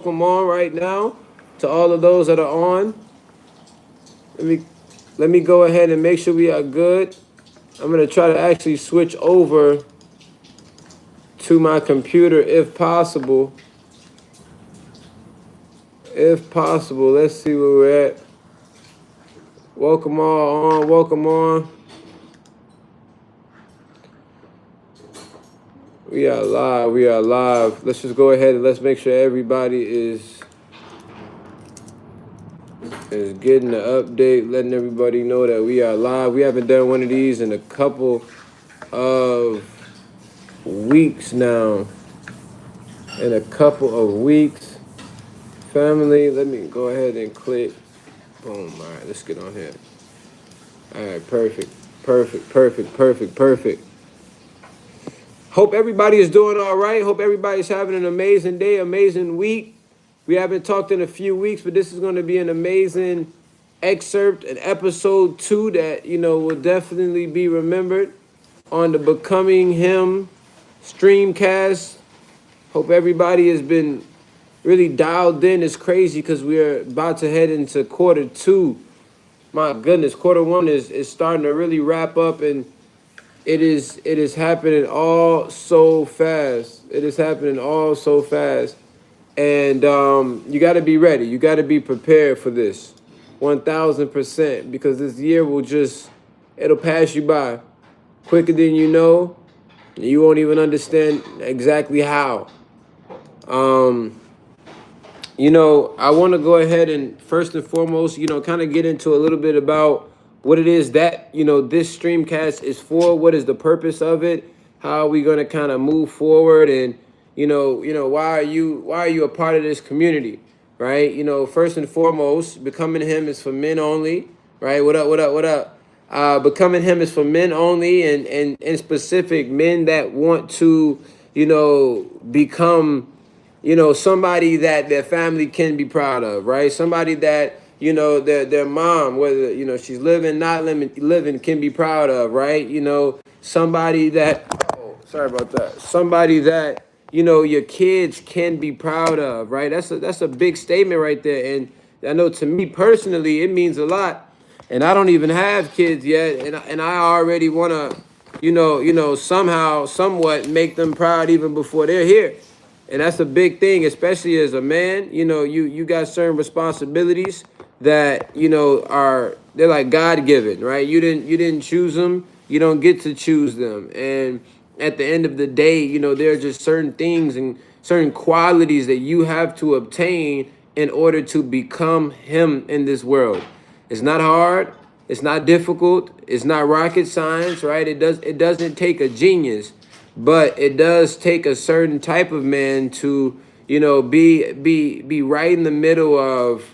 welcome on right now to all of those that are on. Let me go ahead and make sure we are good. I'm gonna try to actually switch over to my computer if possible. If possible, let's see where we're at. Welcome all on. Welcome on. We are live. We are live. Let's just go ahead and let's make sure everybody is getting the update, letting everybody know that we are live. We haven't done one of these in a couple of weeks now. In a couple of weeks. Family, let me go ahead and click. Boom. All right, let's get on here. All right, perfect. Hope everybody is doing all right. Hope everybody's having an amazing day, amazing week. We haven't talked in a few weeks, but this is going to be an amazing excerpt, an episode 2 that, will definitely be remembered on the Becoming Him streamcast. Hope everybody has been really dialed in. It's crazy because we are about to head into quarter 2. My goodness, quarter 1 is starting to really wrap up, and it is happening all so fast. It is happening all so fast. And you got to be ready. You got to be prepared for this 1000%, because this year it'll pass you by quicker than you know. You won't even understand exactly how. I want to go ahead and first and foremost, kind of get into a little bit about what it is that, this streamcast is for. What is the purpose of it? How are we going to kind of move forward? And, why are you a part of this community? Right? First and foremost, Becoming Him is for men only. Right? What up? Becoming Him is for men only, and in specific, men that want to, become somebody that their family can be proud of, right? Somebody that, their mom, whether, she's living, not living, can be proud of, right? Somebody that, sorry about that. Somebody that, your kids can be proud of, right? That's a big statement right there. And I know to me personally, it means a lot. And I don't even have kids yet. And I already want to, somehow, somewhat make them proud even before they're here. And that's a big thing, especially as a man. You got certain responsibilities that, they're like God-given, right? You didn't choose them. You don't get to choose them. And at the end of the day, there are just certain things and certain qualities that you have to obtain in order to become Him in this world. It's not hard. It's not difficult. It's not rocket science, right? It doesn't take a genius. But it does take a certain type of man to, be right in the middle of,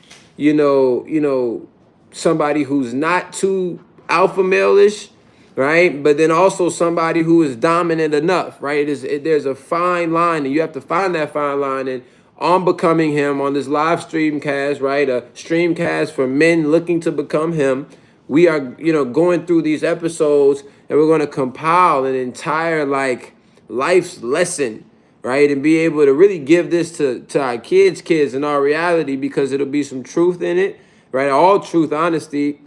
somebody who's not too alpha male-ish, right? But then also somebody who is dominant enough, right? There's a fine line, and you have to find that fine line. And on Becoming Him, on this live streamcast, right? A streamcast for men looking to become Him. We are, going through these episodes, and we're going to compile an entire, life's lesson, right? And be able to really give this to our kids in our reality, because it'll be some truth in it, right? All truth, honestly,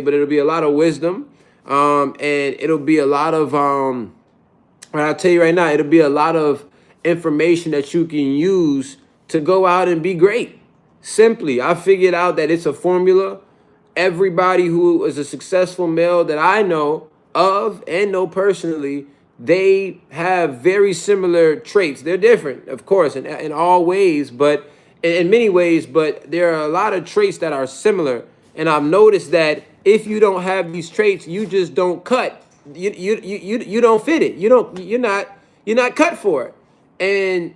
but it'll be a lot of wisdom. And it'll be a lot of, I'll tell you right now, it'll be a lot of information that you can use to go out and be great. Simply, I figured out that it's a formula. Everybody who is a successful male that I know of and know personally, they have very similar traits. They're different, of course, in all ways, but in many ways, but there are a lot of traits that are similar. And I've noticed that if you don't have these traits, you just don't cut. You don't fit it. You're not cut for it. And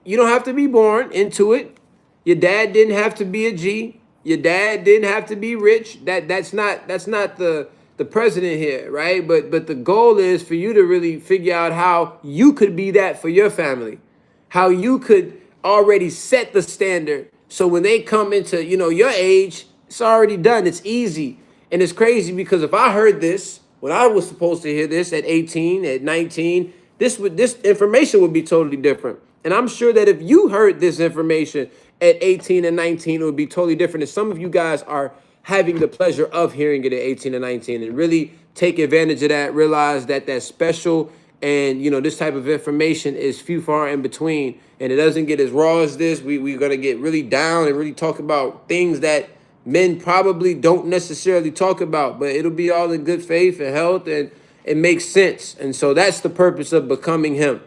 you don't have to be born into it. Your dad didn't have to be a G. Your dad didn't have to be rich. That's not the president here, right? But the goal is for you to really figure out how you could be that for your family, how you could already set the standard. So when they come into, your age, it's already done. It's easy. And it's crazy because if I heard this when I was supposed to hear this at 18, at 19, this information would be totally different. And I'm sure that if you heard this information at 18 and 19, it would be totally different. And some of you guys are having the pleasure of hearing it at 18 and 19, and really take advantage of that. Realize that that's special, and this type of information is few far in between, and it doesn't get as raw as this. We're gonna get really down and really talk about things that men probably don't necessarily talk about, but it'll be all in good faith and health, and it makes sense. And so that's the purpose of becoming him.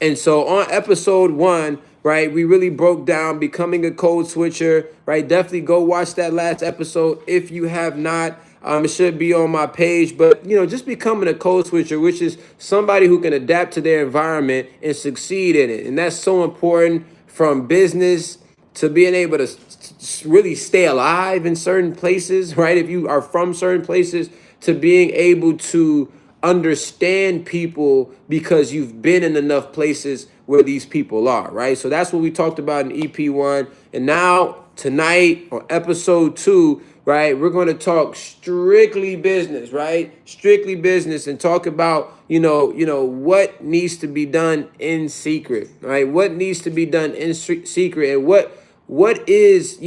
And so on episode 1, right, we really broke down becoming a code switcher, right? Definitely go watch that last episode if you have not. It should be on my page, but just becoming a code switcher, which is somebody who can adapt to their environment and succeed in it. And that's so important, from business to being able to really stay alive in certain places, right? If you are from certain places, to being able to understand people because you've been in enough places where these people are, right? So that's what we talked about in EP1. And now tonight on episode 2, right, we're going to talk strictly business, right? Strictly business, and talk about, what needs to be done in secret, right? What needs to be done in secret, and what is,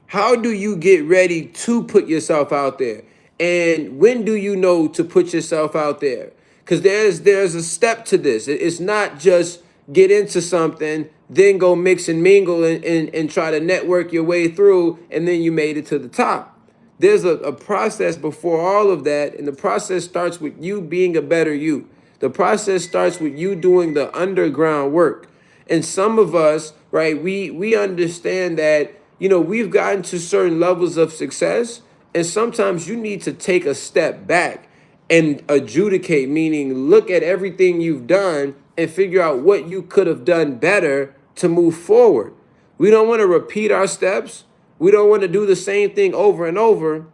how do you get ready to put yourself out there? And when do you know to put yourself out there? Because there's a step to this. It's not just get into something, then go mix and mingle and try to network your way through, and then you made it to the top. There's a process before all of that, and the process starts with you being a better you. The process starts with you doing the underground work. And some of us, right, we understand that, we've gotten to certain levels of success, and sometimes you need to take a step back and adjudicate, meaning look at everything you've done and figure out what you could have done better to move forward. We don't want to repeat our steps. We don't want to do the same thing over and over.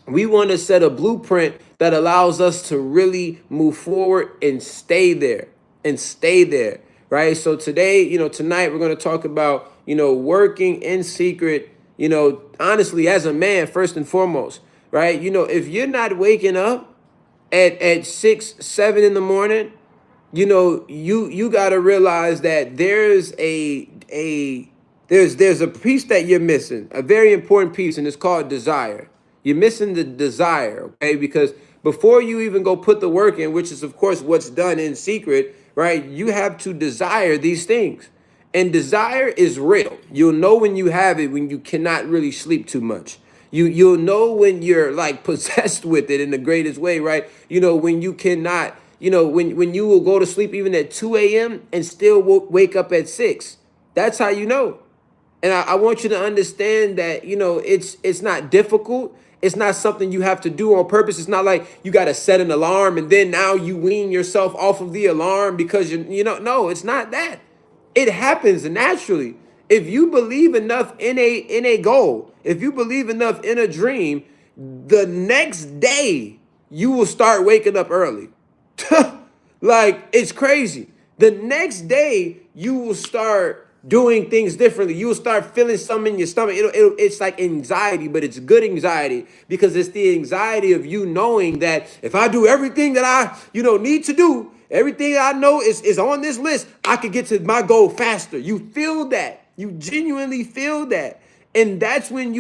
We want to set a blueprint that allows us to really move forward and stay there right? So today, tonight we're going to talk about, working in secret, honestly, as a man, first and foremost, right? If you're not waking up at 6, 7 in the morning, you got to realize that there's there's a piece that you're missing, a very important piece, and it's called desire. You're missing the desire, okay? Because before you even go put the work in, which is of course what's done in secret, right? You have to desire these things. And desire is real. You'll know when you have it, when you cannot really sleep too much. You'll know when you're like possessed with it in the greatest way, right? When you cannot, when you will go to sleep even at 2 a.m. and still wake up at 6. That's how you know. And I want you to understand that, it's not difficult. It's not something you have to do on purpose. It's not like you got to set an alarm and then now you wean yourself off of the alarm because no, it's not that. It happens naturally. If you believe enough in a goal, if you believe enough in a dream, the next day you will start waking up early. Like, it's crazy. The next day you will start doing things differently. You will start feeling something in your stomach. It's like anxiety, but it's good anxiety, because it's the anxiety of you knowing that if I do everything that I, need to do, everything I know is on this list, I could get to my goal faster. You feel that. You genuinely feel that. And that's when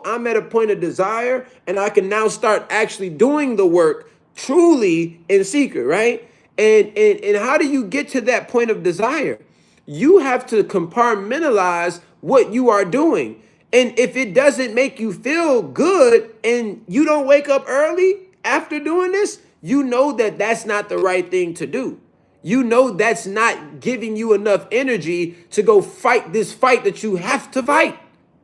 I'm at a point of desire and I can now start actually doing the work truly in secret, right? And how do you get to that point of desire? You have to compartmentalize what you are doing. And if it doesn't make you feel good and you don't wake up early after doing this, that that's not the right thing to do. That's not giving you enough energy to go fight this fight that you have to fight.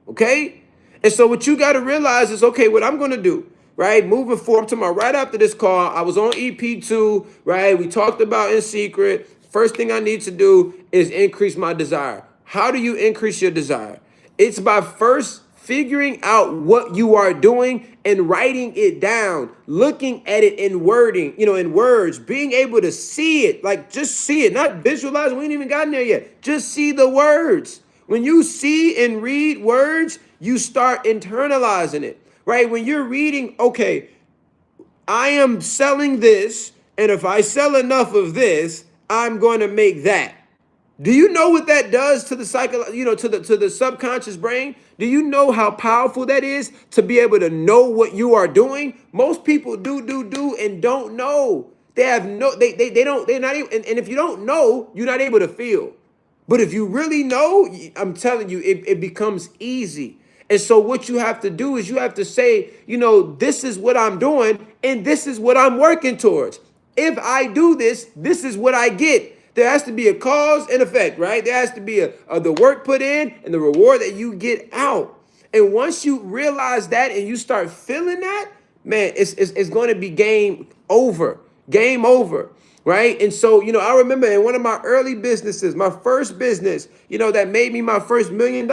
Okay? And so what you got to realize is, okay, what I'm going to do, right? Moving forward tomorrow, right after this call, I was on EP2, right? We talked about in secret. First thing I need to do is increase my desire. How do you increase your desire? It's by first figuring out what you are doing and writing it down, looking at it in wording, in words, being able to see it, like just see it, not visualize. We ain't even gotten there yet. Just see the words. When you see and read words, you start internalizing it, right? When you're reading, okay, I am selling this, and if I sell enough of this, I'm going to make that. Do you know what that does to the to the subconscious brain? Do you know how powerful that is to be able to know what you are doing? Most people do and don't know. They have no they don't they're not even and if you don't know, you're not able to feel. But if you really know, I'm telling you, it becomes easy. And so what you have to do is you have to say, this is what I'm doing and this is what I'm working towards. If I do this, this is what I get. There has to be a cause and effect, right? There has to be the work put in and the reward that you get out. And once you realize that and you start feeling that, man, it's going to be game over. Game over. Right. And so, I remember in one of my early businesses, my first business, that made me my first $1 million,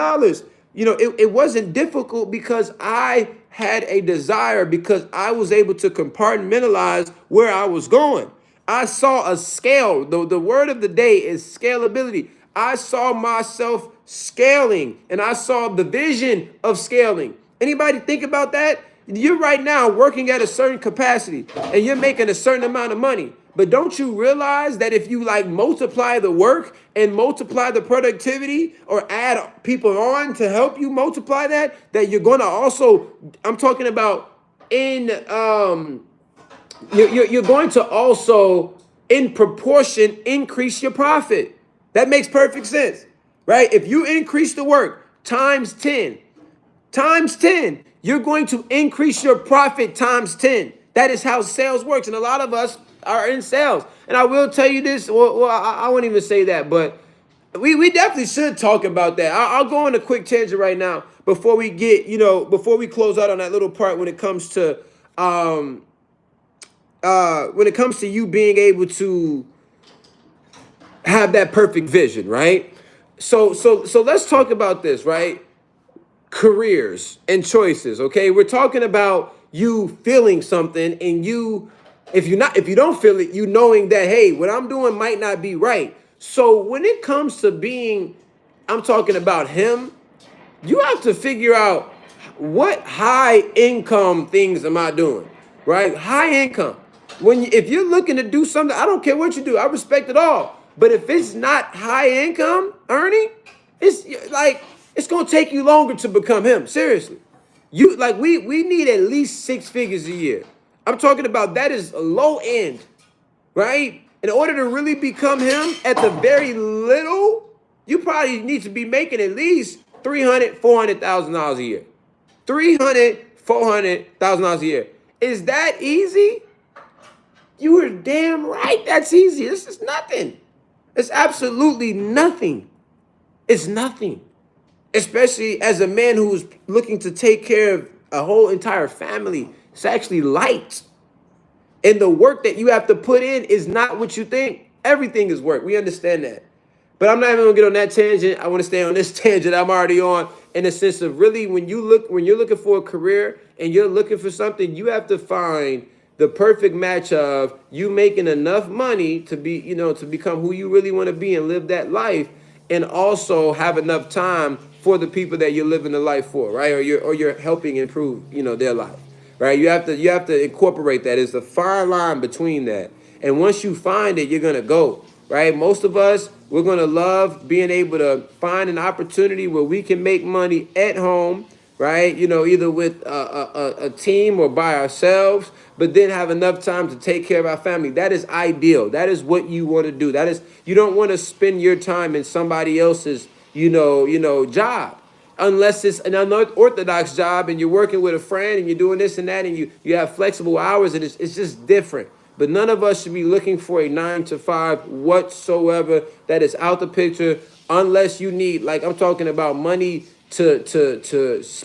it wasn't difficult because I had a desire, because I was able to compartmentalize where I was going. I saw a scale. The word of the day is scalability. I saw myself scaling and I saw the vision of scaling. Anybody think about that? You're right now working at a certain capacity and you're making a certain amount of money. But don't you realize that if you multiply the work and multiply the productivity or add people on to help you multiply that you're going to also, I'm talking about you're going to also in proportion increase your profit. That makes perfect sense, right? If you increase the work times 10, you're going to increase your profit times 10. That is how sales works. And a lot of us are in sales. And I will tell you this, I won't even say that, but we definitely should talk about that. I'll go on a quick tangent right now before we get, before we close out on that little part when it comes to you being able to have that perfect vision, right? So let's talk about this, right? Careers and choices. Okay, we're talking about you feeling something, and if you don't feel it, you knowing that, hey, what I'm doing might not be right. So when it comes to I'm talking about him, you have to figure out what high income things am I doing, right? High income. If you're looking to do something, I don't care what you do, I respect it all. But if it's not high income earning, it's gonna take you longer to become him. Seriously, we need at least 6 figures a year. I'm talking about that is a low end, right? In order to really become him, at the very little, you probably need to be making at least $300,000-$400,000 a year. $400,000 a year. Is that easy? You are damn right. That's easy. This is nothing. It's absolutely nothing. It's nothing. Especially as a man who's looking to take care of a whole entire family. It's actually light. And the work that you have to put in is not what you think. Everything is work. We understand that. But I'm not even gonna get on that tangent. I want to stay on this tangent I'm already on, in the sense of really when you're looking for a career and you're looking for something, you have to find the perfect match of you making enough money to be, to become who you really want to be and live that life, and also have enough time for the people that you're living the life for, right? Or you're helping improve, their life, right? You have to incorporate that. It's a fine line between that. And once you find it, you're gonna go, right? Most of us, we're gonna love being able to find an opportunity where we can make money at home, right? Either with a team or by ourselves, but then have enough time to take care of our family. That is ideal. That is what you want to do. You don't want to spend your time in somebody else's, job, unless it's an unorthodox job and you're working with a friend and you're doing this and that and you have flexible hours, and it's just different. But none of us should be looking for a 9 to 5 whatsoever. That is out the picture, unless you need, like I'm talking about, money to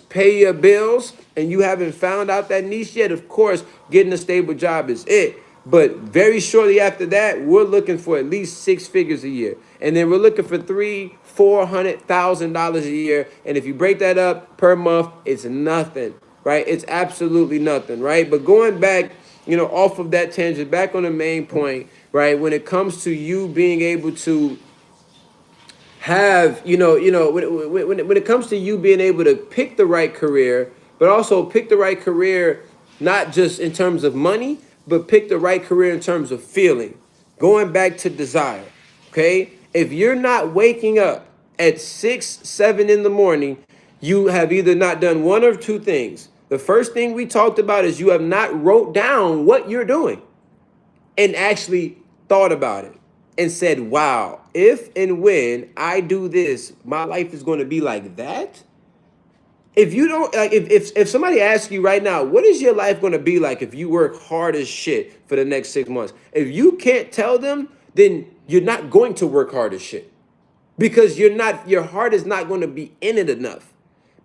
pay your bills and you haven't found out that niche yet. Of course, getting a stable job is it. But very shortly after that, we're looking for at least 6 figures a year. And then we're looking for $300,000-$400,000 a year. And if you break that up per month, it's nothing, right? It's absolutely nothing, right? But going back, off of that tangent, back on the main point, right? When it comes to you being able to have, when it comes to you being able to pick the right career, but also pick the right career, not just in terms of money, but pick the right career in terms of feeling. Going back to desire, okay? If you're not waking up at 6, 7 in the morning, you have either not done one of two things. The first thing we talked about is you have not wrote down what you're doing and actually thought about it and said, wow, if and when I do this, my life is going to be like that. If you don't like, if somebody asks you right now, what is your life going to be like if you work hard as shit for the next 6 months? If you can't tell them, then you're not going to work hard as shit, because your heart is not going to be in it enough,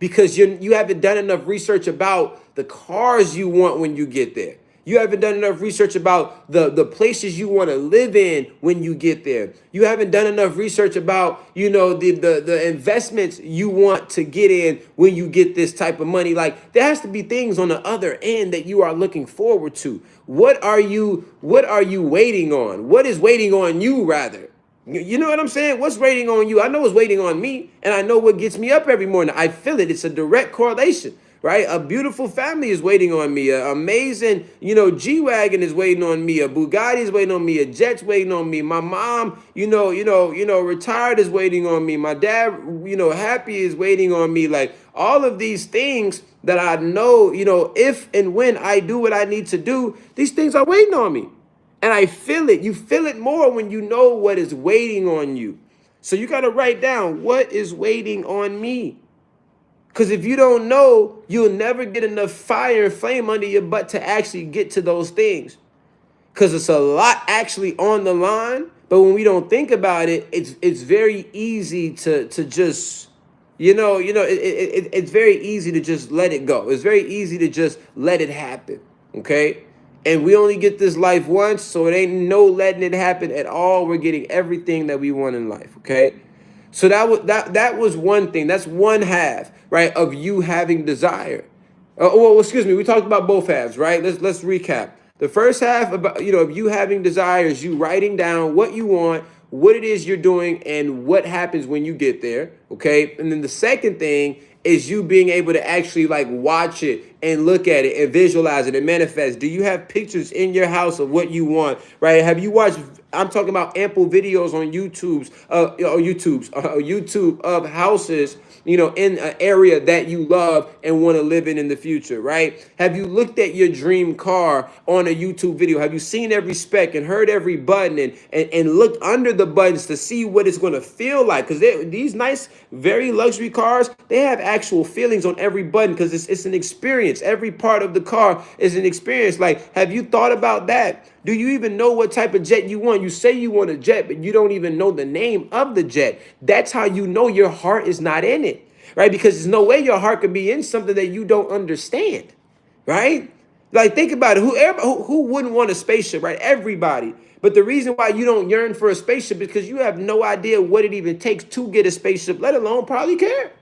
because you haven't done enough research about the cars you want when you get there. You haven't done enough research about the places you want to live in when you get there. You haven't done enough research about, the investments you want to get in when you get this type of money. Like, there has to be things on the other end that you are looking forward to. What are you waiting on? What is waiting on you, rather? You know what I'm saying? What's waiting on you? I know what's waiting on me, and I know what gets me up every morning. I feel it. It's a direct correlation, right? A beautiful family is waiting on me. An amazing, G-Wagon is waiting on me. A Bugatti is waiting on me. A Jet's waiting on me. My mom, retired, is waiting on me. My dad, happy, is waiting on me. Like, all of these things that I know, if and when I do what I need to do, these things are waiting on me. And I feel it. You feel it more when you know what is waiting on you. So you got to write down, what is waiting on me? Because if you don't know, you'll never get enough fire and flame under your butt to actually get to those things. Because it's a lot actually on the line. But when we don't think about it, it's very easy to just, it's very easy to just let it go. It's very easy to just let it happen. Okay? And we only get this life once, so it ain't no letting it happen at all. We're getting everything that we want in life, okay? So that was one thing. That's one half, right, of you having desire. Excuse me. We talked about both halves, right? Let's recap. The first half about of you having desire is you writing down what you want, what it is you're doing, and what happens when you get there, okay? And then the second thing is you being able to actually like watch it and look at it and visualize it and manifest. Do you have pictures in your house of what you want, right? Have you watched, I'm talking about ample videos on YouTube of houses, in an area that you love and want to live in the future, right? Have you looked at your dream car on a YouTube video? Have you seen every spec and heard every button and looked under the buttons to see what it's going to feel like? Because these nice, very luxury cars, they have actual feelings on every button, because it's an experience. Every part of the car is an experience. Like, have you thought about that? Do you even know what type of jet you want? You say you want a jet, but you don't even know the name of the jet. That's how you know your heart is not in it, right? Because there's no way your heart could be in something that you don't understand, right? Like, think about it. Who wouldn't want a spaceship, right? Everybody. But the reason why you don't yearn for a spaceship is because you have no idea what it even takes to get a spaceship, let alone probably care.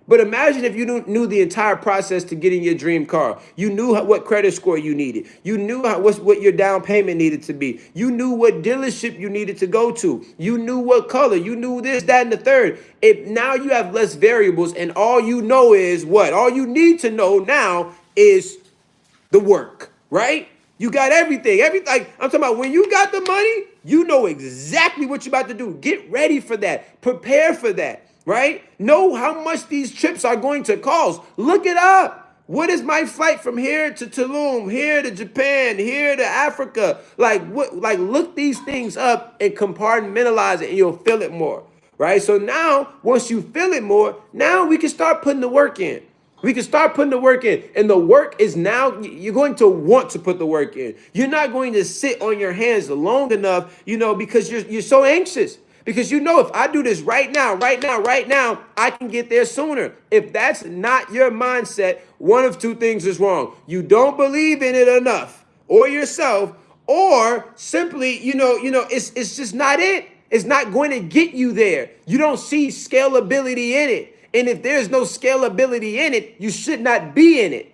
But imagine if you knew the entire process to getting your dream car. You knew what credit score you needed. You knew what your down payment needed to be. You knew what dealership you needed to go to. You knew what color. You knew this, that, and the third. Now you have less variables, and all you know is what? All you need to know now is the work, right? You got everything. Like, I'm talking about when you got the money, you know exactly what you're about to do. Get ready for that. Prepare for that. Right? Know how much these trips are going to cost. Look it up. What is my flight from here to Tulum, here to Japan, here to Africa? Like, what? Like, look these things up and compartmentalize it, and you'll feel it more. Right? So now, once you feel it more, now we can start putting the work in. We can start putting the work in. And the work is now, you're going to want to put the work in. You're not going to sit on your hands long enough, because you're so anxious. Because if I do this right now, I can get there sooner. If that's not your mindset, one of two things is wrong. You don't believe in it enough, or yourself, or simply, it's just not it. It's not going to get you there. You don't see scalability in it. And if there's no scalability in it, you should not be in it.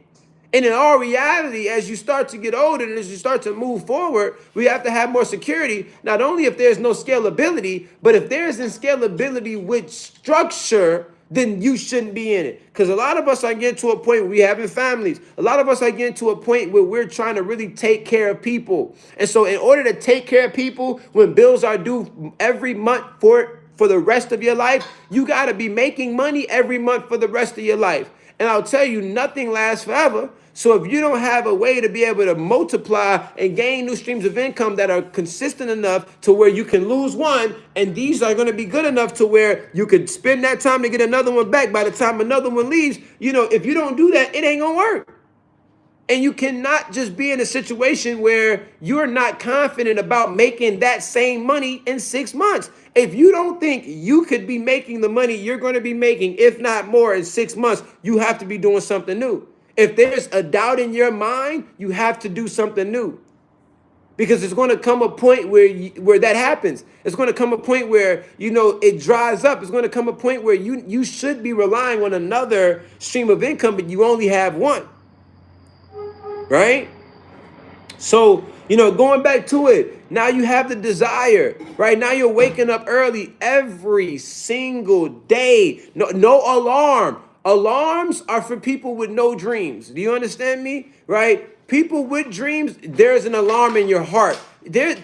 And in all reality, as you start to get older and as you start to move forward, we have to have more security. Not only if there's no scalability, but if there isn't scalability with structure, then you shouldn't be in it. Because a lot of us are getting to a point where we're having families. A lot of us are getting to a point where we're trying to really take care of people. And so in order to take care of people, when bills are due every month for for the rest of your life, you got to be making money every month for the rest of your life. And I'll tell you, nothing lasts forever. So if you don't have a way to be able to multiply and gain new streams of income that are consistent enough to where you can lose one, and these are going to be good enough to where you could spend that time to get another one back by the time another one leaves, if you don't do that, it ain't going to work. And you cannot just be in a situation where you're not confident about making that same money in 6 months. If you don't think you could be making the money you're going to be making, if not more, in 6 months, you have to be doing something new. If there's a doubt in your mind, you have to do something new. Because it's going to come a point where that happens. It's going to come a point where, it dries up. It's going to come a point where you should be relying on another stream of income, but you only have one. Right? So, going back to it, now you have the desire, right? Now you're waking up early every single day. No alarm. Alarms are for people with no dreams. Do you understand me? Right? People with dreams, there's an alarm in your heart.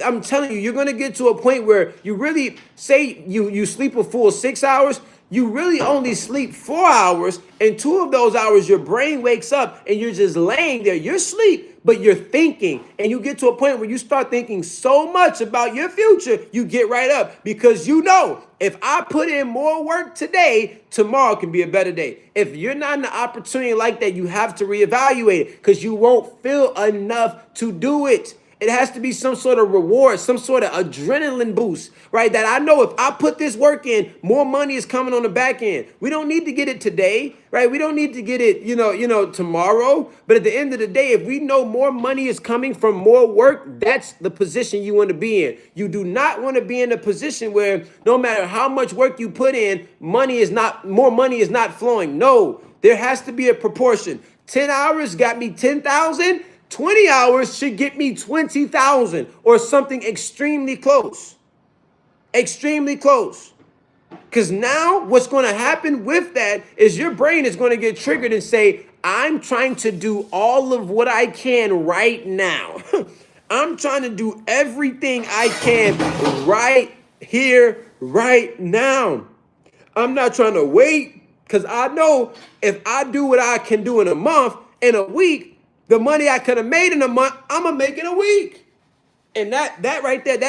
I'm telling you, you're going to get to a point where you really say you sleep a full 6 hours. You really only sleep 4 hours, and 2 of those hours your brain wakes up and you're just laying there. You're asleep, but you're thinking, and you get to a point where you start thinking so much about your future, you get right up because if I put in more work today, tomorrow can be a better day. If you're not in an opportunity like that, you have to reevaluate it because you won't feel enough to do it. It has to be some sort of reward, some sort of adrenaline boost, right? That I know if I put this work in, more money is coming on the back end. We don't need to get it today, right? We don't need to get it, tomorrow. But at the end of the day, if we know more money is coming from more work, that's the position you want to be in. You do not want to be in a position where no matter how much work you put in, more money is not flowing. No, there has to be a proportion. 10 hours got me 10,000. 20 hours should get me 20,000 or something extremely close. Extremely close. Because now what's going to happen with that is your brain is going to get triggered and say, I'm trying to do all of what I can right now. I'm trying to do everything I can right here, right now. I'm not trying to wait because I know if I do what I can do in a month, in a week, the money I could have made in a month, I'm going to make in a week. And that right there,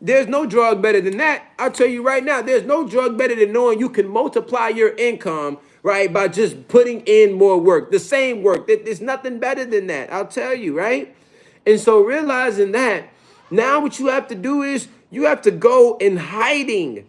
there's no drug better than that. I'll tell you right now, there's no drug better than knowing you can multiply your income, right, by just putting in more work, the same work. There's nothing better than that, I'll tell you, right? And so realizing that, now what you have to do is you have to go in hiding.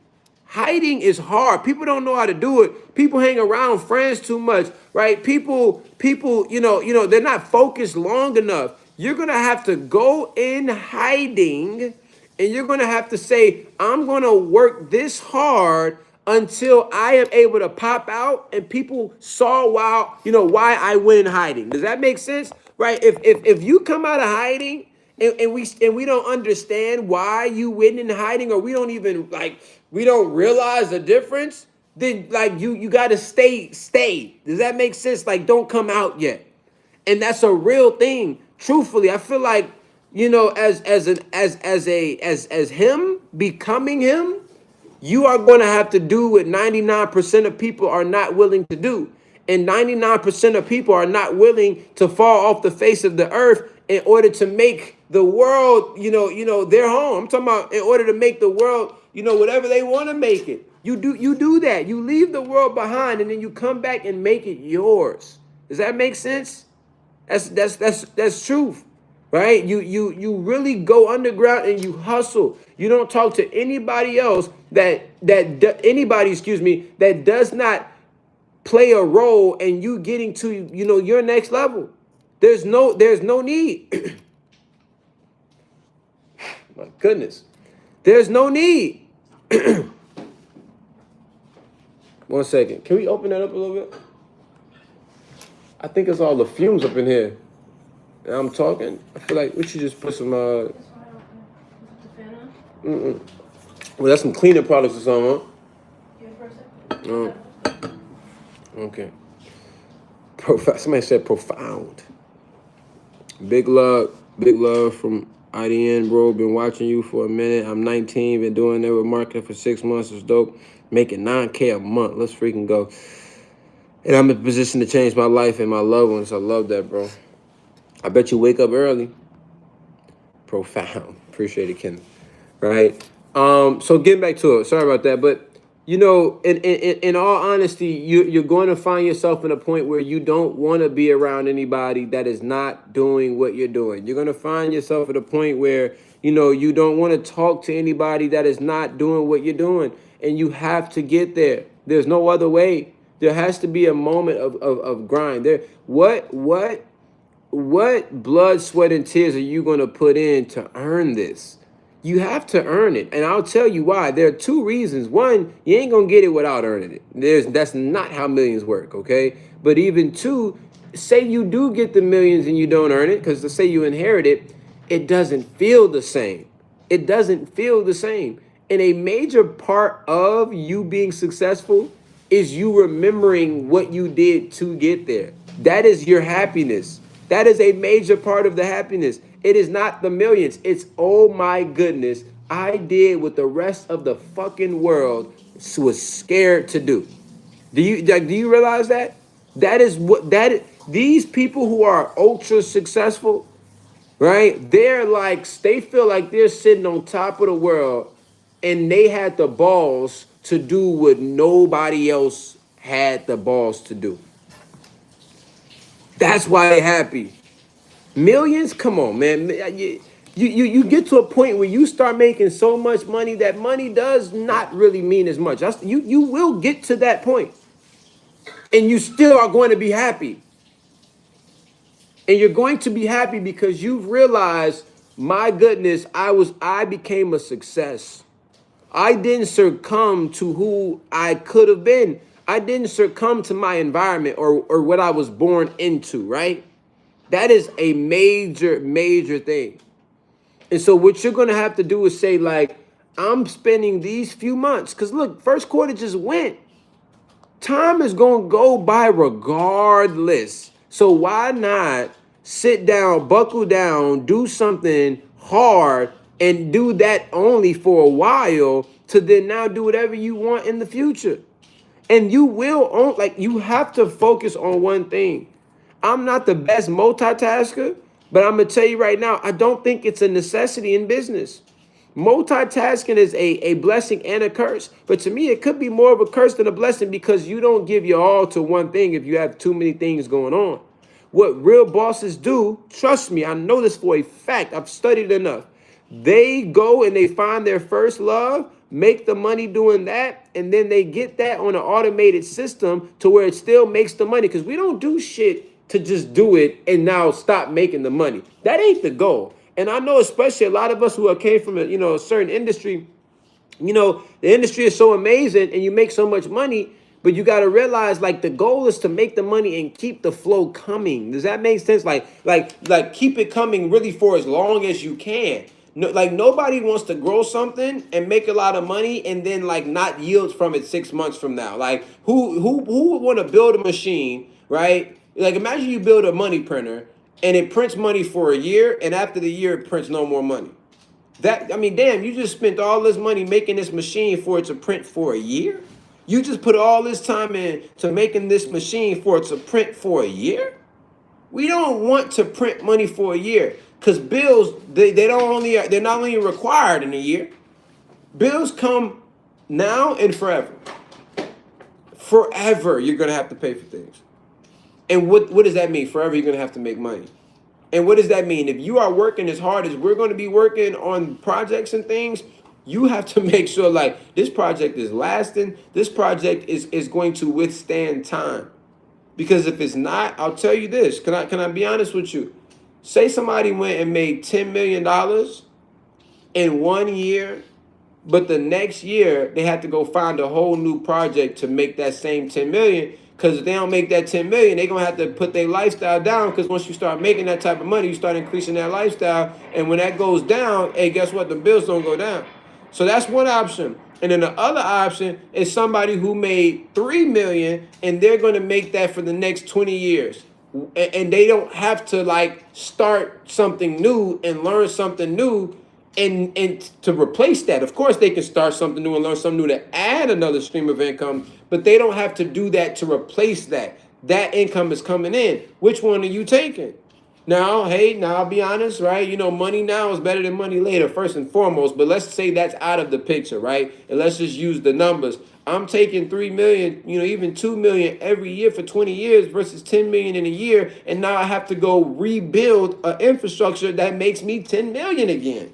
Hiding is hard. People don't know how to do it. People hang around friends too much, right? People, they're not focused long enough. You're going to have to go in hiding and you're going to have to say, I'm going to work this hard until I am able to pop out and people saw why I went in hiding. Does that make sense? Right? If you come out of hiding and we don't understand why you went in hiding, or we don't even we don't realize the difference, then you got to stay. Does that make sense? Don't come out yet. And that's a real thing. Truthfully, I feel like, as him becoming him, you are going to have to do what 99% of people are not willing to do. And 99% of people are not willing to fall off the face of the earth in order to make the world, their home. I'm talking about in order to make the world, whatever they want to make it. You do that. You leave the world behind and then you come back and make it yours. Does that make sense? That's truth. Right? You really go underground and you hustle. You don't talk to anybody else that does not play a role in you getting to your next level. There's no need. My goodness. There's no need. 1 second. Can we open that up a little bit? I think it's all the fumes up in here. And I'm talking. I feel like we should just put some well, that's some cleaning products or something, huh? Okay. Somebody said profound. Big love from IDN, bro, been watching you for a minute. I'm 19, been doing network marketing for 6 months. It's dope. Making 9K a month. Let's freaking go. And I'm in a position to change my life and my loved ones. I love that, bro. I bet you wake up early. Profound. Appreciate it, Ken. Right? So getting back to it. Sorry about that. But in all honesty, you're going to find yourself in a point where you don't want to be around anybody that is not doing what you're doing. You're going to find yourself at a point where, you don't want to talk to anybody that is not doing what you're doing. And you have to get there. There's no other way. There has to be a moment of grind. What blood, sweat, and tears are you going to put in to earn this? You have to earn it. And I'll tell you why. There are two reasons. One, you ain't going to get it without earning it. That's not how millions work, okay? But even two, say you do get the millions and you don't earn it, because to say you inherit it, it doesn't feel the same. It doesn't feel the same. And a major part of you being successful is you remembering what you did to get there. That is your happiness. That is a major part of the happiness. It is not the millions. It's, oh my goodness, I did what the rest of the fucking world was scared to do. Do you realize that? That is what these people who are ultra successful, right? They feel like they're sitting on top of the world, and they had the balls to do what nobody else had the balls to do. That's why they're happy. Millions? Come on, man. You get to a point where you start making so much money that money does not really mean as much. You will get to that point, and you still are going to be happy. And you're going to be happy because you've realized, my goodness, I became a success. I didn't succumb to who I could have been. I didn't succumb to my environment or what I was born into, right? That is a major, major thing. And so what you're going to have to do is say, like, I'm spending these few months. Because look, first quarter just went. Time is going to go by regardless. So why not sit down, buckle down, do something hard, and do that only for a while to then now do whatever you want in the future. And you will, you have to focus on one thing. I'm not the best multitasker, but I'm going to tell you right now, I don't think it's a necessity in business. Multitasking is a blessing and a curse. But to me, it could be more of a curse than a blessing, because you don't give your all to one thing if you have too many things going on. What real bosses do, trust me, I know this for a fact. I've studied enough. They go and they find their first love, make the money doing that, and then they get that on an automated system to where it still makes the money. Because we don't do shit to just do it and now stop making the money. That ain't the goal. And I know especially a lot of us who came from a certain industry, the industry is so amazing and you make so much money, but you got to realize, like, the goal is to make the money and keep the flow coming. Does that make sense? Like keep it coming really for as long as you can. No, like, nobody wants to grow something and make a lot of money and then like not yield from it 6 months from now. Like, who would want to build a machine, right? Like, imagine you build a money printer and it prints money for a year, and after the year it prints no more money. Damn, you just spent all this money making this machine for it to print for a year? You just put all this time in to making this machine for it to print for a year? We don't want to print money for a year, because bills, they're not only required in a year. Bills come now and forever. Forever you're gonna have to pay for things. And what does that mean? Forever you're gonna have to make money. And what does that mean? If you are working as hard as we're going to be working on projects and things, you have to make sure, like, this project is lasting. This project is going to withstand time. Because if it's not, I'll tell you this. Can I be honest with you? Say somebody went and made $10 million in 1 year, but the next year they had to go find a whole new project to make that same 10 million. Because if they don't make that 10 million, they're going to have to put their lifestyle down. Because once you start making that type of money, you start increasing that lifestyle. And when that goes down, hey, guess what? The bills don't go down. So that's one option. And then the other option is somebody who made 3 million and they're going to make that for the next 20 years. and they don't have to like start something new and learn something new and to replace that. Of course they can start something new and learn something new to add another stream of income, but they don't have to do that to replace that. That income is coming in. Which one are you taking? Now, hey, now I'll be honest, right? You know, money now is better than money later, first and foremost. But let's say that's out of the picture, right? And let's just use the numbers. I'm taking 3 million, you know, even 2 million every year for 20 years versus 10 million in a year. And now I have to go rebuild an infrastructure that makes me 10 million again.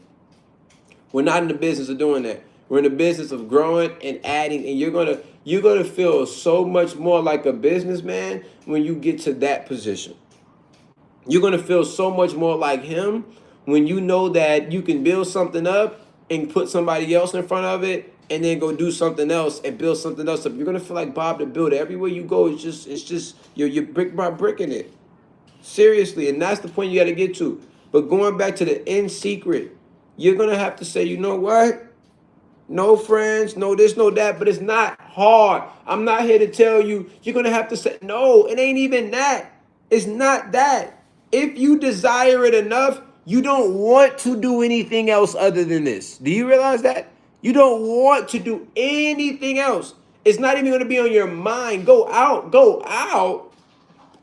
We're not in the business of doing that. We're in the business of growing and adding, and you're gonna feel so much more like a businessman when you get to that position. You're going to feel so much more like him when you know that you can build something up and put somebody else in front of it and then go do something else and build something else up. You're going to feel like Bob the Builder. Everywhere you go, it's just you're brick by brick in it. Seriously, and that's the point you got to get to. But going back to the end secret, you're going to have to say, you know what? No friends, no this, no that, but it's not hard. I'm not here to tell you, you're going to have to say, no, it ain't even that. It's not that. If you desire it enough, you don't want to do anything else other than this. Do you realize that? You don't want to do anything else. It's not even going to be on your mind. Go out, go out.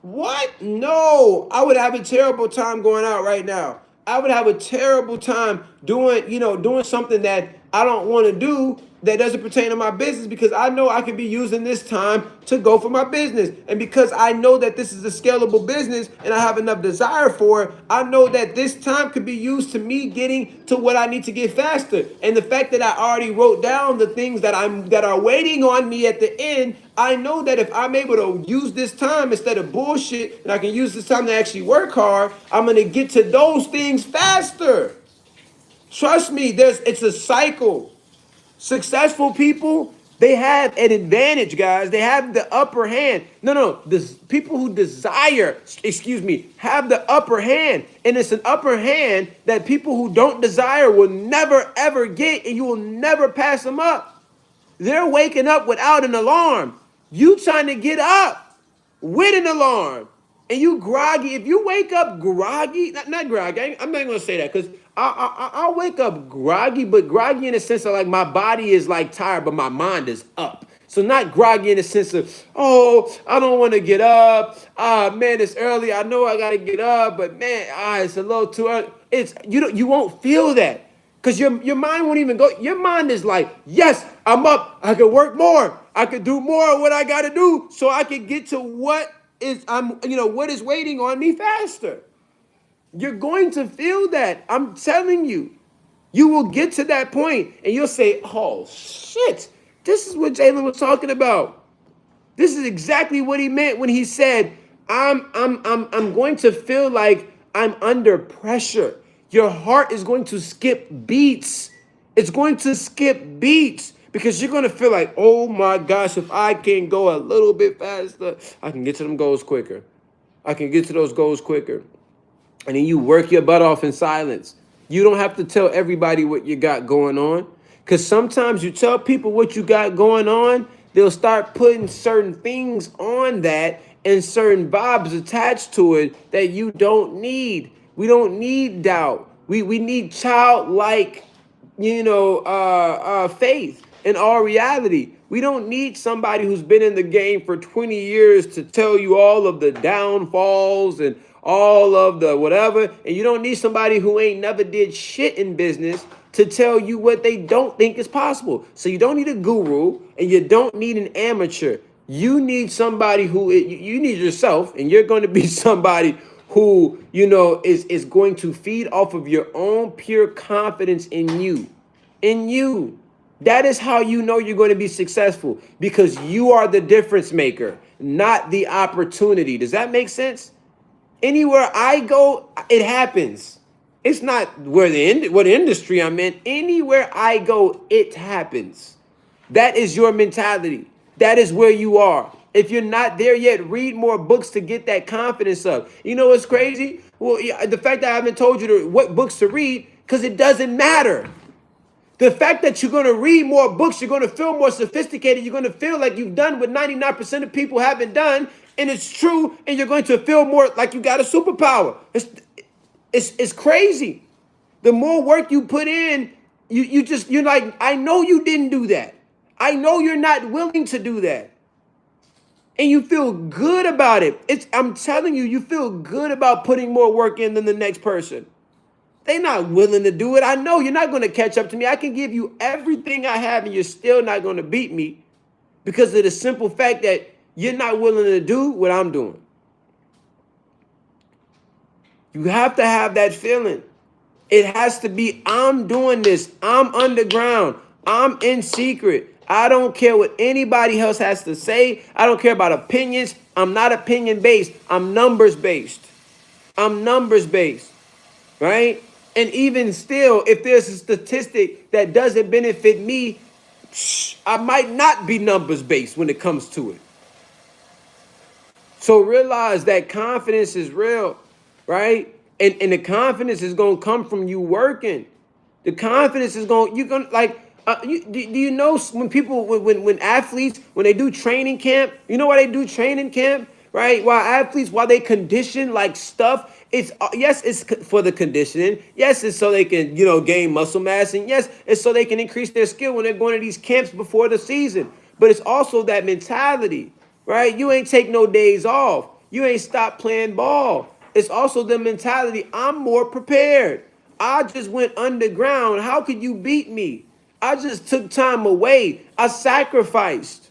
What? No, I would have a terrible time going out right now. I would have a terrible time doing something that I don't want to do that doesn't pertain to my business because I know I could be using this time to go for my business. And because I know that this is a scalable business and I have enough desire for it, I know that this time could be used to me getting to what I need to get faster. And the fact that I already wrote down the things that are waiting on me at the end, I know that if I'm able to use this time instead of bullshit and I can use this time to actually work hard, I'm going to get to those things faster. Trust me, it's a cycle. Successful people, they have an advantage, guys. They have the upper hand. No. This people who desire, have the upper hand. And it's an upper hand that people who don't desire will never, ever get, and you will never pass them up. They're waking up without an alarm. You trying to get up with an alarm. And you groggy. If you wake up groggy, not groggy, I'm not going to say that because I'll wake up groggy, but groggy in the sense of like my body is like tired, but my mind is up. So not groggy in the sense of, oh, I don't want to get up. Man, it's early. I know I got to get up, but man, it's a little too early. You won't feel that. Because your mind won't even go. Your mind is like, yes, I'm up. I could work more. I could do more of what I got to do so I can get to what is waiting on me faster. You're going to feel that. I'm telling you. You will get to that point and you'll say, oh, shit. This is what Jalen was talking about. This is exactly what he meant when he said, I'm going to feel like I'm under pressure. Your heart is going to skip beats. It's going to skip beats because you're going to feel like, oh my gosh, if I can go a little bit faster, I can get to them goals quicker. I can get to those goals quicker. And then you work your butt off in silence. You don't have to tell everybody what you got going on. Because sometimes you tell people what you got going on, they'll start putting certain things on that and certain vibes attached to it that you don't need. We don't need doubt. We need childlike, faith in all reality. We don't need somebody who's been in the game for 20 years to tell you all of the downfalls and all of the whatever. And you don't need somebody who ain't never did shit in business to tell you what they don't think is possible. So you don't need a guru and you don't need an amateur. You need somebody you need yourself, and you're going to be somebody who, is going to feed off of your own pure confidence in you. In you. That is how you know you're going to be successful, because you are the difference maker, not the opportunity. Does that make sense? Anywhere I go, it happens. It's not what industry I'm in. Anywhere I go, it happens. That is your mentality. That is where you are. If you're not there yet, read more books to get that confidence up. You know what's crazy? Well, the fact that I haven't told you what books to read, because it doesn't matter. The fact that you're going to read more books, you're going to feel more sophisticated, you're going to feel like you've done what 99% of people haven't done, And it's true, and you're going to feel more like you got a superpower. It's crazy. The more work you put in, you're like, I know you didn't do that. I know you're not willing to do that. And you feel good about it. I'm telling you, you feel good about putting more work in than the next person. They're not willing to do it. I know you're not going to catch up to me. I can give you everything I have and you're still not going to beat me because of the simple fact that you're not willing to do what I'm doing. You have to have that feeling. It has to be, I'm doing this. I'm underground. I'm in secret. I don't care what anybody else has to say. I don't care about opinions. I'm not opinion based. I'm numbers based. I'm numbers based, right? And even still, if there's a statistic that doesn't benefit me, I might not be numbers based when it comes to it. So realize that confidence is real, right? And the confidence is going to come from you working. The confidence is going, you're going to like, do you know when people, when athletes, when they do training camp, you know why they do training camp, right? While they condition like stuff, it's, yes, it's for the conditioning. Yes, it's so they can, gain muscle mass. And yes, it's so they can increase their skill when they're going to these camps before the season. But it's also that mentality, right? You ain't take no days off. You ain't stopped playing ball. It's also the mentality, I'm more prepared. I just went underground. How could you beat me? I just took time away. I sacrificed.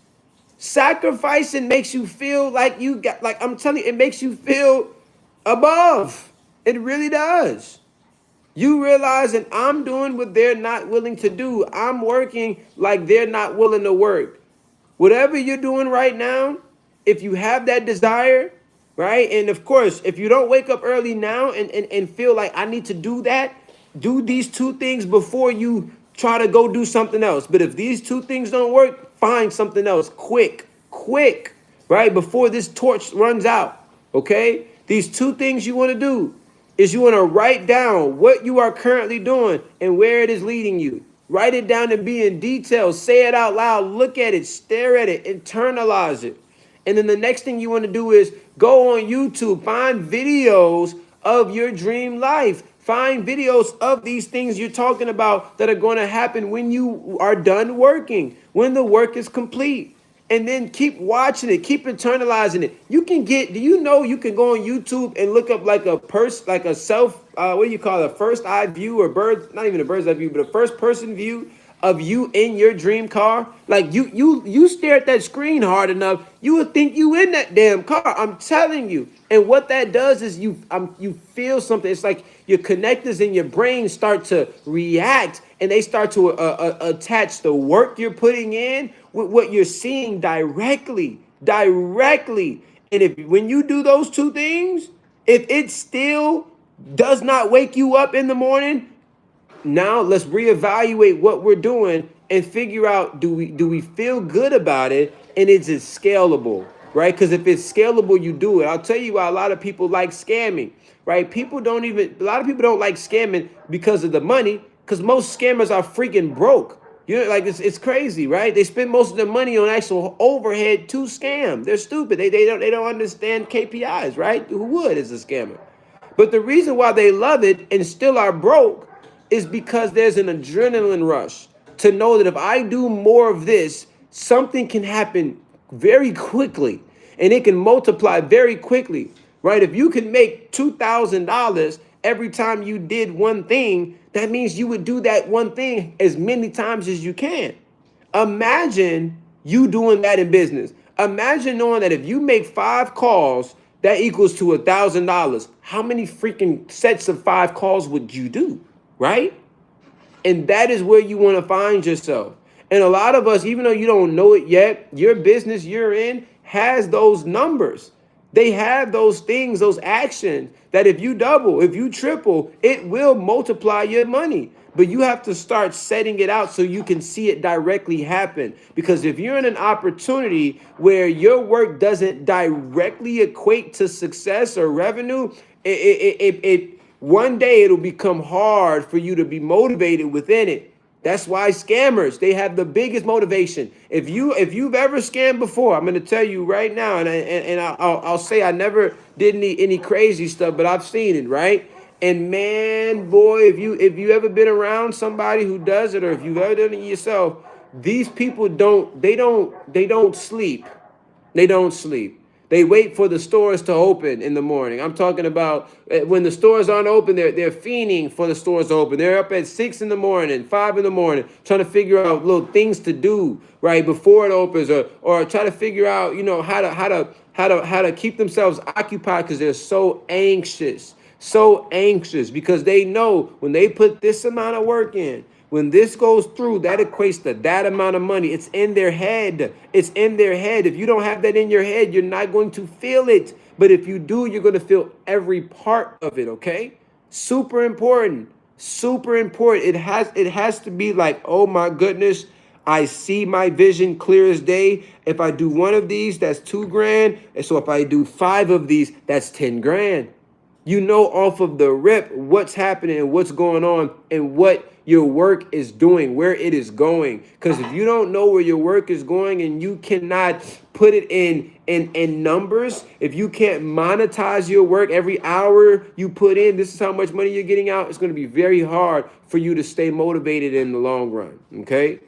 Sacrificing makes you feel like you got, like I'm telling you, it makes you feel above. It really does. You realizing I'm doing what they're not willing to do. I'm working like they're not willing to work. Whatever you're doing right now, if you have that desire, right? And of course, if you don't wake up early now and feel like I need to do that, do these two things before you try to go do something else. But if these two things don't work, find something else quick, right? Before this torch runs out, okay? These two things you want to do is you want to write down what you are currently doing and where it is leading you. Write it down and be in detail. Say it out loud. Look at it. Stare at it. Internalize it. And then the next thing you want to do is go on YouTube. Find videos of your dream life. Find videos of these things you're talking about that are going to happen when you are done working, when the work is complete. And then keep watching it, keep internalizing it. You can get, do you know you can go on YouTube and look up like a self, what do you call it, a first eye view or not even a bird's eye view, but a first person view of you in your dream car? Like you stare at that screen hard enough, you would think you in that damn car. I'm telling you. And what that does is you feel something. It's like your connectors in your brain start to react and they start to attach the work you're putting in with what you're seeing directly. And when you do those two things, if it still does not wake you up in the morning, now let's reevaluate what we're doing and figure out, do we feel good about it, and is it scalable, right? Because if it's scalable, you do it. I'll tell you why a lot of people like scamming, right? A lot of people don't like scamming because of the money, because most scammers are freaking broke. Like it's crazy, right? They spend most of their money on actual overhead to scam. They're stupid. They don't understand KPIs, right? Who would as a scammer? But the reason why they love it and still are broke is because there's an adrenaline rush to know that if I do more of this, something can happen very quickly and it can multiply very quickly, right? If you can make $2,000 every time you did one thing, that means you would do that one thing as many times as you can. Imagine you doing that in business. Imagine knowing that if you make 5 calls, that equals to $1,000. How many freaking sets of 5 calls would you do, right? And that is where you want to find yourself. And a lot of us, even though you don't know it yet, your business you're in has those numbers. They have those things, those actions that if you double, if you triple, it will multiply your money. But you have to start setting it out so you can see it directly happen. Because if you're in an opportunity where your work doesn't directly equate to success or revenue, one day it'll become hard for you to be motivated within it. That's why scammers, they have the biggest motivation. If you've ever scammed before, I'm going to tell you right now, and I'll say I never did any crazy stuff, but I've seen it, right? And man, boy, if you ever been around somebody who does it, or if you've ever done it yourself, these people don't sleep. They don't sleep. They wait for the stores to open in the morning. I'm talking about when the stores aren't open, they're fiending for the stores to open. They're up at 6 in the morning, 5 in the morning, trying to figure out little things to do right before it opens, or try to figure out, how to keep themselves occupied because they're so anxious because they know when they put this amount of work in, when this goes through, that equates to that amount of money. It's in their head. It's in their head. If you don't have that in your head, you're not going to feel it. But if you do, you're going to feel every part of it, okay? Super important. Super important. It has to be like, oh my goodness, I see my vision clear as day. If I do one of these, that's 2 grand. And so if I do 5 of these, that's 10 grand. You know off of the rip what's happening and what's going on and what your work is doing, where it is going. Because if you don't know where your work is going and you cannot put it in numbers, if you can't monetize your work every hour you put in, this is how much money you're getting out, it's going to be very hard for you to stay motivated in the long run. Okay?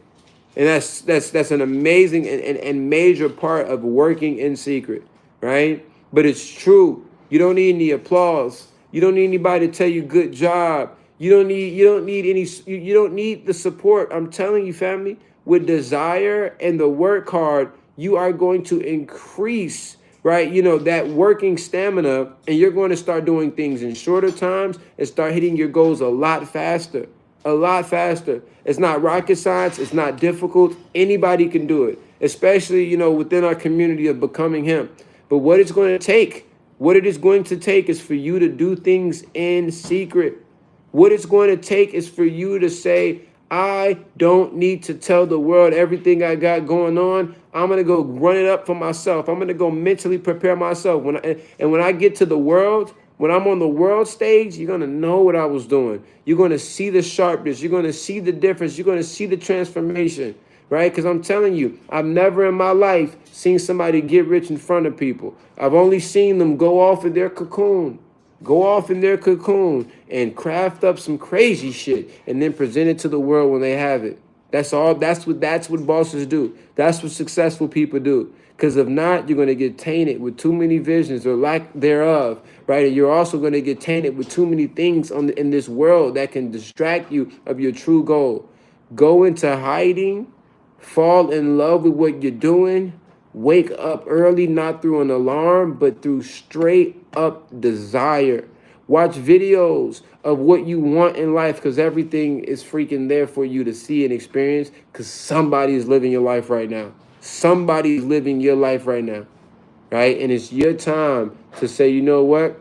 And that's an amazing and major part of working in secret, right? But it's true. You don't need any applause. You don't need anybody to tell you good job. You don't need the support. I'm telling you, family, with desire and the work hard, you are going to increase, right? That working stamina, and you're going to start doing things in shorter times and start hitting your goals a lot faster. A lot faster. It's not rocket science. It's not difficult. Anybody can do it, especially, within our community of becoming him. But what it is going to take is for you to do things in secret. What it's going to take is for you to say, I don't need to tell the world everything I got going on. I'm going to go run it up for myself. I'm going to go mentally prepare myself. When I get to the world, when I'm on the world stage, you're going to know what I was doing. You're going to see the sharpness. You're going to see the difference. You're going to see the transformation, right? Because I'm telling you, I've never in my life seen somebody get rich in front of people. I've only seen them go off in their cocoon and craft up some crazy shit and then present it to the world when they have it. That's what bosses do. That's what successful people do. Because if not, you're going to get tainted with too many visions or lack thereof, right? And you're also going to get tainted with too many things in this world that can distract you of your true goal. Go into hiding, fall in love with what you're doing, wake up early, not through an alarm, but through straight up desire. Watch videos of what you want in life because everything is freaking there for you to see and experience because somebody is living your life right now. Somebody is living your life right now, right? And it's your time to say, you know what?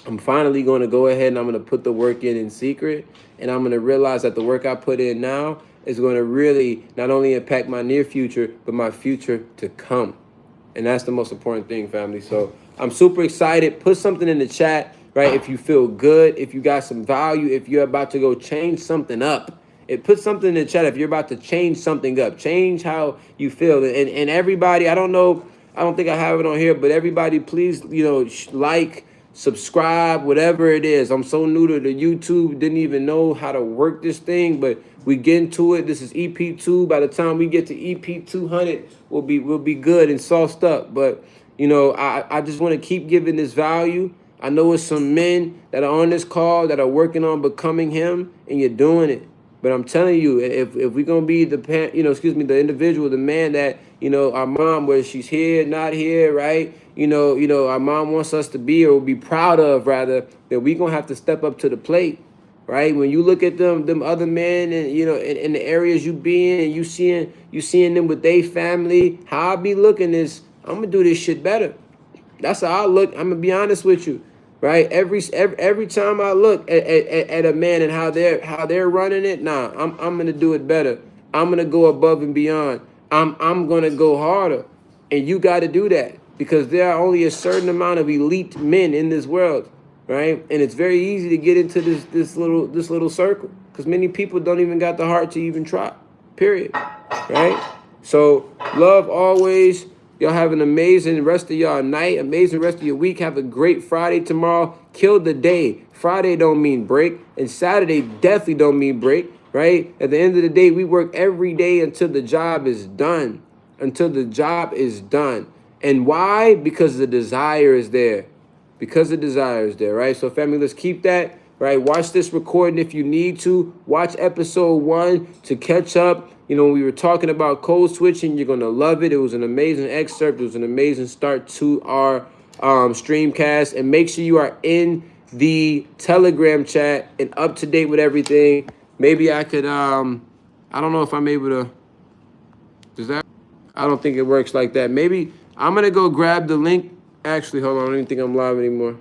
I'm finally going to go ahead and I'm going to put the work in secret. And I'm going to realize that the work I put in now is going to really not only impact my near future, but my future to come. And that's the most important thing, family. So I'm super excited. Put something in the chat, right? If you feel good, if you got some value, if you're about to go change something up. Put something in the chat if you're about to change something up. Change how you feel. And everybody, I don't think I have it on here, but everybody please, like, subscribe, whatever it is. I'm so new to the YouTube, didn't even know how to work this thing, but we get into it. This is EP2. By the time we get to EP200, we'll be good and sauced up. But I just want to keep giving this value. I know it's some men that are on this call that are working on becoming him, and you're doing it. But I'm telling you, if we're gonna be the the individual, the man that our mom, whether she's here, not here, right? Our mom wants us to be or be proud of, rather, that we gonna have to step up to the plate, right? When you look at them other men, and in the areas you be in, and you seeing them with their family, how I be looking is, I'm gonna do this shit better. That's how I look. I'm gonna be honest with you. Right, every time I look at a man and how they're running it, I'm gonna do it better. I'm gonna go above and beyond. I'm gonna go harder, and you got to do that because there are only a certain amount of elite men in this world, right? And it's very easy to get into this little circle. because many people don't even got the heart to even try, period, right? So love always. Y'all have an amazing rest of y'all night, amazing rest of your week. Have a great Friday tomorrow. Kill the day. Friday don't mean break, and Saturday definitely don't mean break, right? At the end of the day, we work every day until the job is done. Until the job is done. And why? Because the desire is there. Because the desire is there, right? So family, let's keep that, right? Watch this recording if you need to. Watch episode 1 to catch up. You know, we were talking about code switching. You're going to love it. It was an amazing excerpt. It was an amazing start to our streamcast. And make sure you are in the Telegram chat and up to date with everything. Maybe I could, I don't know if I'm able to, does that, I don't think it works like that. Maybe I'm going to go grab the link. Actually, hold on. I don't even think I'm live anymore.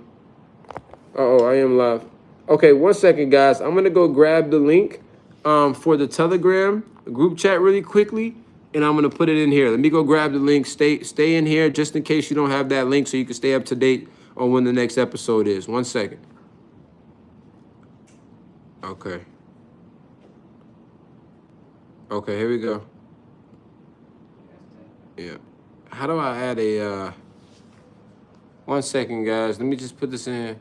Uh-oh, I am live. Okay, 1 second, guys. I'm going to go grab the link for the Telegram group chat really quickly, and I'm going to put it in here. Let me go grab the link. Stay in here just in case you don't have that link so you can stay up to date on when the next episode is. 1 second. Okay. Okay, here we go. Yeah. How do I add a... 1 second, guys. Let me just put this in.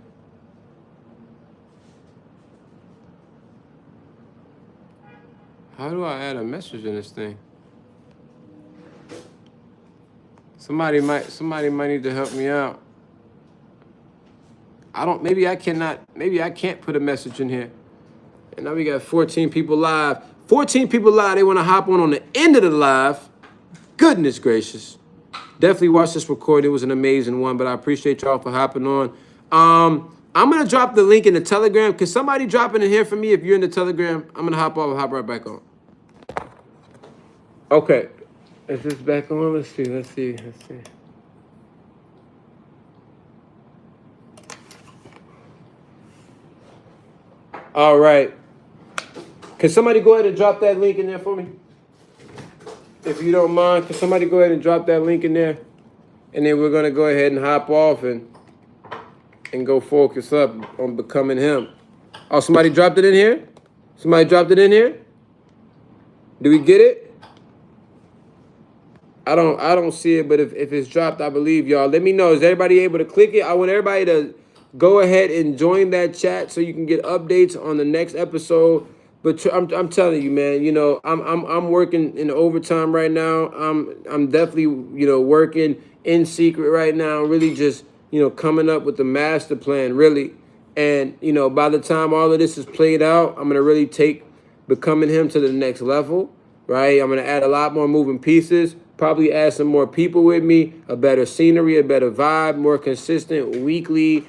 How do I add a message in this thing? Somebody might need to help me out. Maybe I can't put a message in here. And now we got 14 people live. 14 people live. They want to hop on the end of the live. Goodness gracious. Definitely watch this recording. It was an amazing one, but I appreciate y'all for hopping on. I'm going to drop the link in the Telegram. Can somebody drop it in here for me? If you're in the Telegram, I'm going to hop off and hop right back on. Okay. Is this back on? Let's see. All right. Can somebody go ahead and drop that link in there for me? If you don't mind, can somebody go ahead and drop that link in there? And then we're going to go ahead and hop off and go focus up on becoming him. Oh, somebody dropped it in here? Somebody dropped it in here? Do we get it? I don't see it, but if it's dropped, I believe y'all. Let me know. Is everybody able to click it? I want everybody to go ahead and join that chat so you can get updates on the next episode. But I'm telling you, man, you know, I'm working in overtime right now. I'm definitely, you know, working in secret right now, really just, you know, coming up with the master plan, really. And, you know, by the time all of this is played out, I'm going to really take becoming him to the next level, right? I'm going to add a lot more moving pieces, probably add some more people with me, a better scenery, a better vibe, more consistent weekly,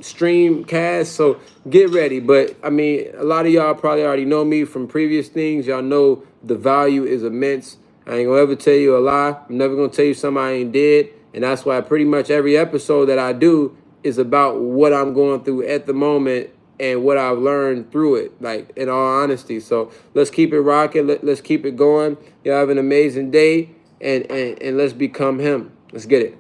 stream cast. So get ready. But I mean, a lot of y'all probably already know me from previous things. Y'all know the value is immense. I ain't gonna ever tell you a lie. I'm never gonna tell you something I ain't did. And that's why pretty much every episode that I do is about what I'm going through at the moment and what I've learned through it, like, in all honesty. So let's keep it rocking. Let's keep it going. Y'all have an amazing day, and let's become him. Let's get it.